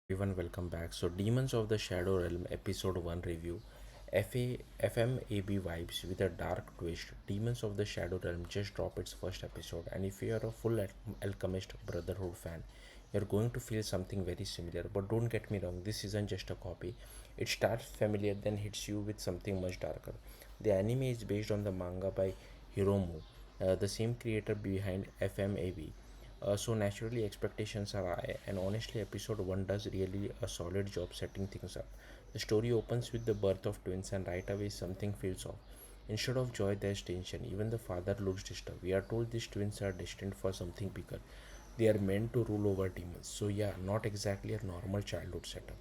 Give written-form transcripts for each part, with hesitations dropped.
everyone, welcome back. So, Demons of the Shadow Realm Episode 1 review. FMAB vibes with a dark twist. Demons of the Shadow Realm just dropped its first episode, and if you are a full Alchemist Brotherhood fan, you're going to feel something very similar. But don't get me wrong, this isn't just a copy. It starts familiar, then hits you with something much darker. The anime is based on the manga by Hiromu, the same creator behind FMAB. So naturally expectations are high, and honestly episode 1 does really a solid job setting things up. The story opens with the birth of twins, and right away something feels off. Instead of joy there's tension. Even the father looks disturbed. We are told these twins are destined for something bigger. They are meant to rule over demons. So yeah, not exactly a normal childhood setup.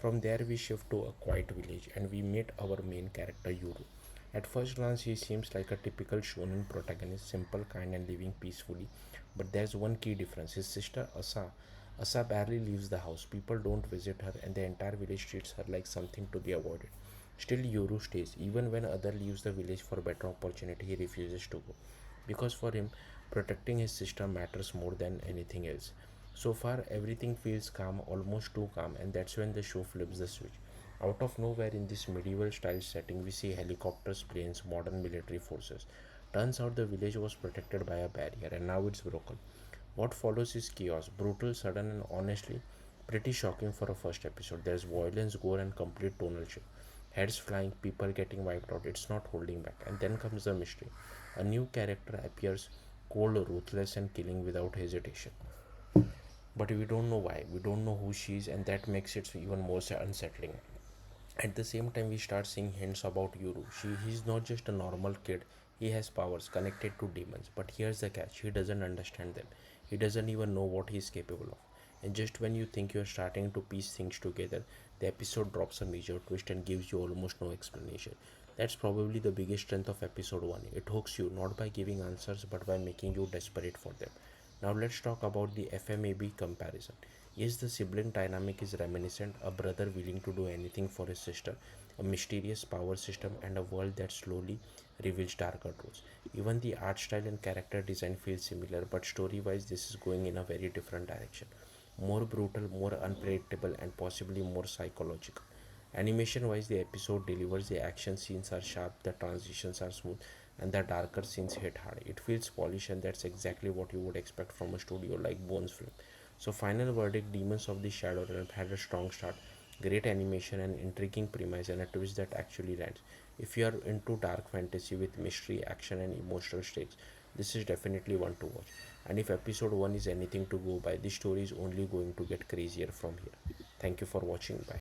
From there we shift to a quiet village and we meet our main character Yuru. At first glance, he seems like a typical shonen protagonist, simple, kind, and living peacefully. But there's one key difference. His sister Asa barely leaves the house. People don't visit her, and the entire village treats her like something to be avoided. Still, Yoru stays. Even when other leaves the village for better opportunity, he refuses to go. Because for him, protecting his sister matters more than anything else. So far, everything feels calm, almost too calm, and that's when the show flips the switch. Out of nowhere, in this medieval style setting, we see helicopters, planes, modern military forces. Turns out the village was protected by a barrier and now it's broken. What follows is chaos, brutal, sudden, and honestly pretty shocking for a first episode. There's violence, gore, and complete tonal shift. Heads flying, people getting wiped out, it's not holding back. And then comes the mystery. A new character appears, cold, ruthless, and killing without hesitation. But we don't know why, we don't know who she is, and that makes it even more unsettling. At the same time, we start seeing hints about Yuru. He's not just a normal kid, he has powers connected to demons. But here's the catch, he doesn't understand them. He doesn't even know what he's capable of. And just when you think you're starting to piece things together, the episode drops a major twist and gives you almost no explanation. That's probably the biggest strength of episode 1. It hooks you not by giving answers but by making you desperate for them. Now let's talk about the FMAB comparison. Yes, the sibling dynamic is reminiscent, a brother willing to do anything for his sister, a mysterious power system, and a world that slowly reveals darker truths. Even the art style and character design feel similar, but story wise, this is going in a very different direction. More brutal, more unpredictable, and possibly more psychological. Animation wise, the episode delivers. The action scenes are sharp, the transitions are smooth, and the darker scenes hit hard. It feels polished, and that's exactly what you would expect from a studio like Bones Film. So, final verdict, Demons of the Shadow Realm had a strong start, great animation, and intriguing premise, and a twist that actually lands. If you are into dark fantasy with mystery, action, and emotional stakes, this is definitely one to watch. And if episode 1 is anything to go by, this story is only going to get crazier from here. Thank you for watching. Bye.